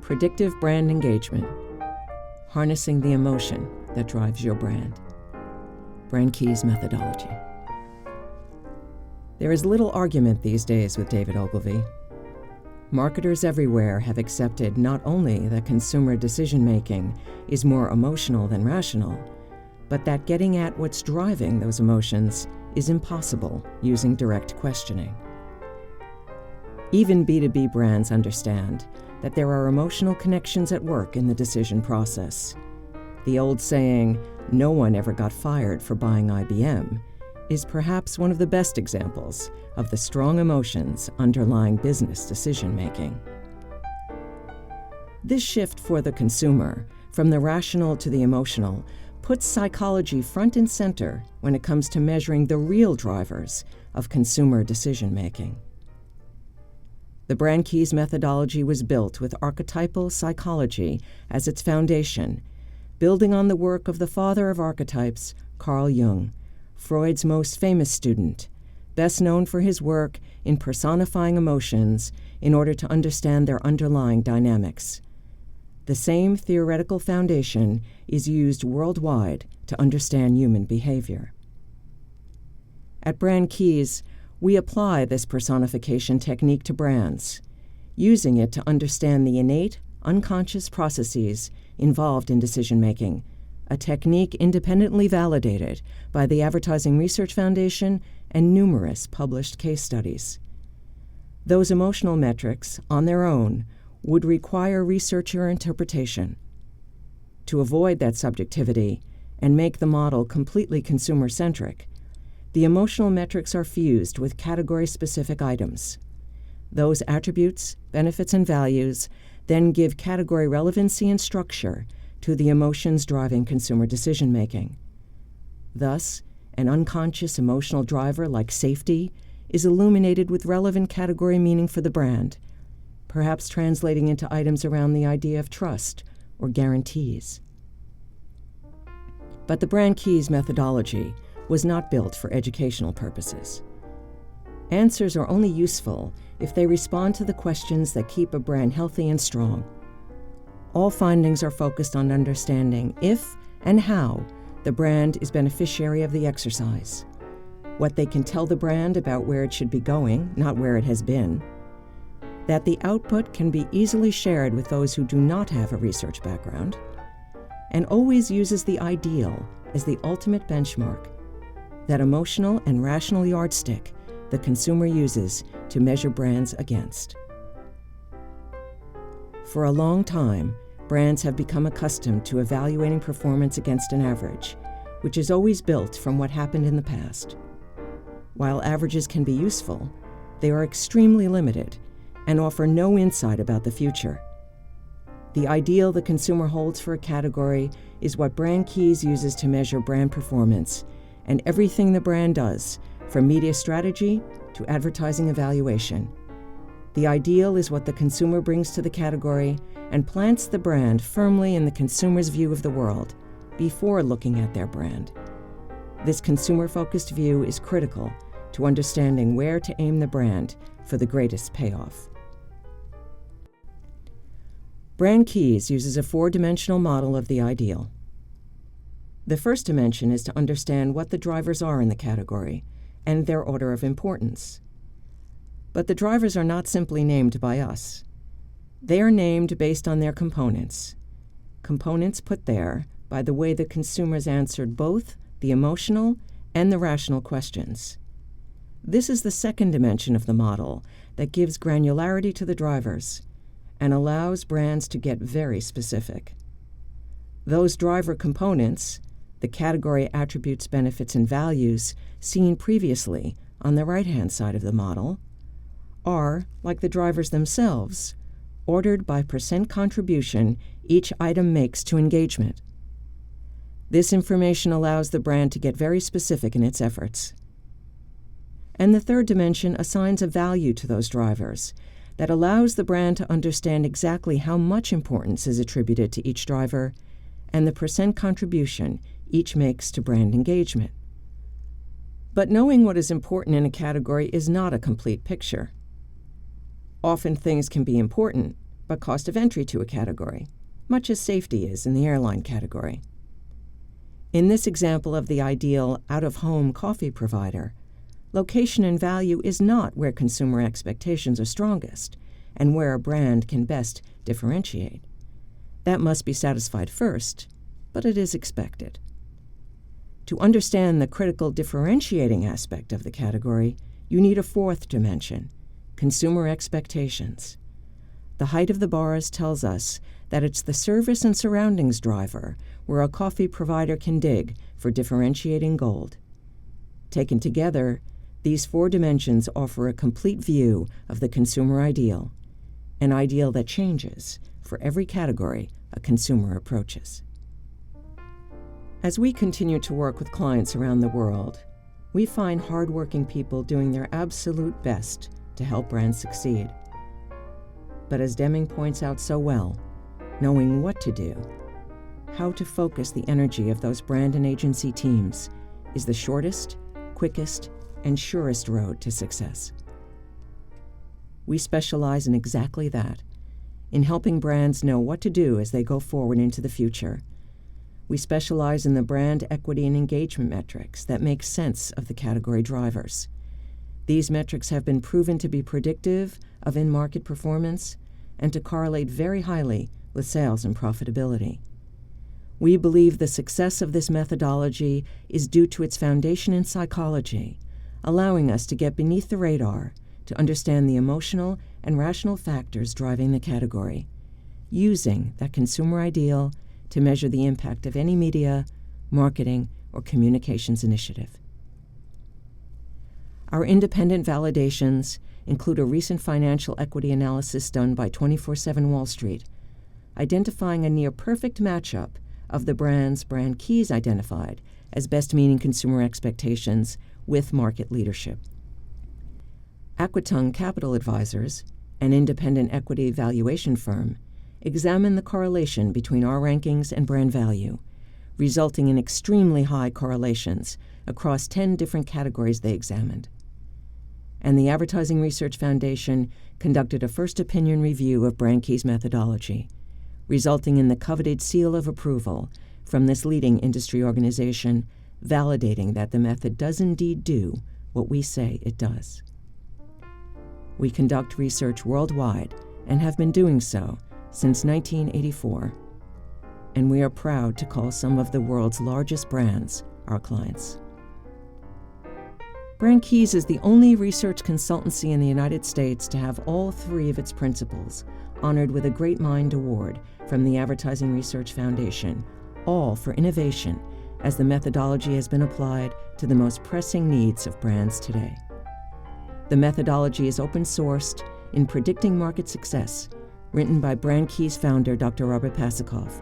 Predictive brand engagement, harnessing the emotion that drives your brand. Brand Key's methodology. There is little argument these days with David Ogilvy. Marketers everywhere have accepted not only that consumer decision-making is more emotional than rational, but that getting at what's driving those emotions is impossible using direct questioning. Even B2B brands understand that there are emotional connections at work in the decision process. The old saying, "No one ever got fired for buying IBM," is perhaps one of the best examples of the strong emotions underlying business decision-making. This shift for the consumer, from the rational to the emotional, puts psychology front and center when it comes to measuring the real drivers of consumer decision-making. The Brand Key's methodology was built with archetypal psychology as its foundation, building on the work of the father of archetypes, Carl Jung, Freud's most famous student, best known for his work in personifying emotions in order to understand their underlying dynamics. The same theoretical foundation is used worldwide to understand human behavior. At Brand Keys, we apply this personification technique to brands, using it to understand the innate, unconscious processes involved in decision-making, a technique independently validated by the Advertising Research Foundation and numerous published case studies. Those emotional metrics, on their own, would require researcher interpretation. To avoid that subjectivity and make the model completely consumer-centric, the emotional metrics are fused with category-specific items. Those attributes, benefits, and values then give category relevancy and structure to the emotions driving consumer decision-making. Thus, an unconscious emotional driver like safety is illuminated with relevant category meaning for the brand, perhaps translating into items around the idea of trust or guarantees. But the Brand Key's methodology was not built for educational purposes. Answers are only useful if they respond to the questions that keep a brand healthy and strong. All findings are focused on understanding if and how the brand is beneficiary of the exercise, what they can tell the brand about where it should be going, not where it has been, that the output can be easily shared with those who do not have a research background, and always uses the ideal as the ultimate benchmark, that emotional and rational yardstick the consumer uses to measure brands against. For a long time, brands have become accustomed to evaluating performance against an average, which is always built from what happened in the past. While averages can be useful, they are extremely limited and offer no insight about the future. The ideal the consumer holds for a category is what Brand Keys uses to measure brand performance, and everything the brand does, from media strategy to advertising evaluation. The ideal is what the consumer brings to the category and plants the brand firmly in the consumer's view of the world before looking at their brand. This consumer-focused view is critical to understanding where to aim the brand for the greatest payoff. Brand Keys uses a four-dimensional model of the ideal. The first dimension is to understand what the drivers are in the category and their order of importance. But the drivers are not simply named by us. They are named based on their components put there by the way the consumers answered both the emotional and the rational questions. This is the second dimension of the model that gives granularity to the drivers and allows brands to get very specific. Those driver components, the category attributes, benefits, and values seen previously on the right-hand side of the model, are, like the drivers themselves, ordered by percent contribution each item makes to engagement. This information allows the brand to get very specific in its efforts. And the third dimension assigns a value to those drivers that allows the brand to understand exactly how much importance is attributed to each driver and the percent contribution each makes to brand engagement. But knowing what is important in a category is not a complete picture. Often things can be important, but cost of entry to a category, much as safety is in the airline category. In this example of the ideal out-of-home coffee provider, location and value is not where consumer expectations are strongest and where a brand can best differentiate. That must be satisfied first, but it is expected. To understand the critical differentiating aspect of the category, you need a fourth dimension, consumer expectations. The height of the bars tells us that it's the service and surroundings driver where a coffee provider can dig for differentiating gold. Taken together, these four dimensions offer a complete view of the consumer ideal, an ideal that changes for every category a consumer approaches. As we continue to work with clients around the world, we find hardworking people doing their absolute best to help brands succeed. But as Deming points out so well, knowing what to do, how to focus the energy of those brand and agency teams is the shortest, quickest, and surest road to success. We specialize in exactly that, in helping brands know what to do as they go forward into the future. We specialize in the brand equity and engagement metrics that make sense of the category drivers. These metrics have been proven to be predictive of in-market performance and to correlate very highly with sales and profitability. We believe the success of this methodology is due to its foundation in psychology, allowing us to get beneath the radar to understand the emotional and rational factors driving the category, using that consumer ideal to measure the impact of any media, marketing, or communications initiative. Our independent validations include a recent financial equity analysis done by 24/7 Wall Street, identifying a near-perfect matchup of the brand keys identified as best meeting consumer expectations with market leadership. Aquitaine Capital Advisors, an independent equity valuation firm, examined the correlation between our rankings and brand value, resulting in extremely high correlations across 10 different categories they examined. And the Advertising Research Foundation conducted a first opinion review of BrandKey's methodology, resulting in the coveted seal of approval from this leading industry organization, validating that the method does indeed do what we say it does. We conduct research worldwide and have been doing so since 1984, and we are proud to call some of the world's largest brands our clients. BrandKeys is the only research consultancy in the United States to have all three of its principles honored with a Great Mind Award from the Advertising Research Foundation, all for innovation as the methodology has been applied to the most pressing needs of brands today. The methodology is open-sourced in Predicting Market Success, written by BrandKey's founder, Dr. Robert Pasakoff,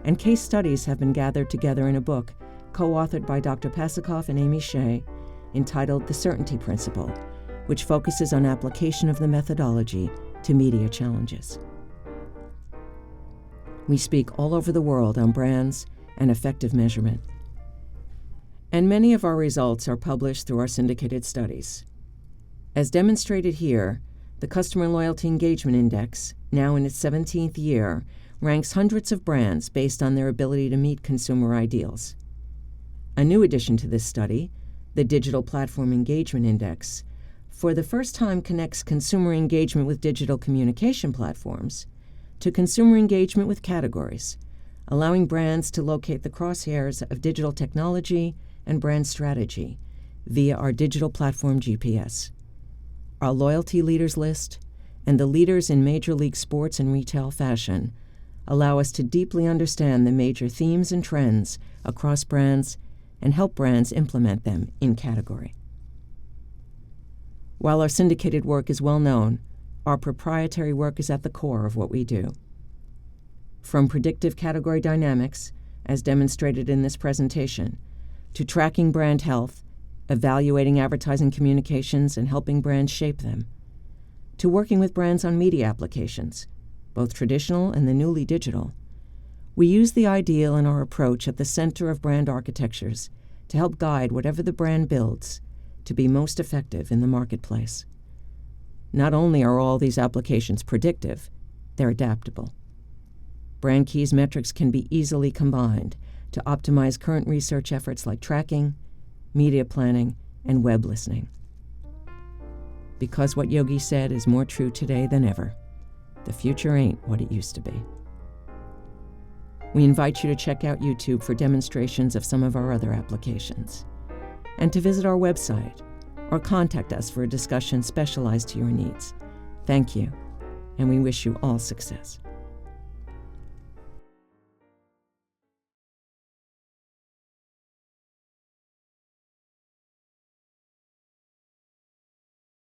and case studies have been gathered together in a book co-authored by Dr. Pasakoff and Amy Shea, entitled The Certainty Principle, which focuses on application of the methodology to media challenges. We speak all over the world on brands and effective measurement. And many of our results are published through our syndicated studies. As demonstrated here, the Customer Loyalty Engagement Index, now in its 17th year, ranks hundreds of brands based on their ability to meet consumer ideals. A new addition to this study, the Digital Platform Engagement Index, for the first time connects consumer engagement with digital communication platforms to consumer engagement with categories, allowing brands to locate the crosshairs of digital technology and brand strategy via our digital platform GPS. Our loyalty leaders list and the leaders in Major League sports and retail fashion allow us to deeply understand the major themes and trends across brands and help brands implement them in category. While our syndicated work is well known, our proprietary work is at the core of what we do. From predictive category dynamics, as demonstrated in this presentation, to tracking brand health, evaluating advertising communications and helping brands shape them, to working with brands on media applications, both traditional and the newly digital, we use the ideal in our approach at the center of brand architectures to help guide whatever the brand builds to be most effective in the marketplace. Not only are all these applications predictive, They're adaptable. Brand Key's metrics can be easily combined to optimize current research efforts like tracking, media planning, and web listening. Because what Yogi said is more true today than ever, the future ain't what it used to be. We invite you to check out YouTube for demonstrations of some of our other applications, and to visit our website or contact us for a discussion specialized to your needs. Thank you, and we wish you all success.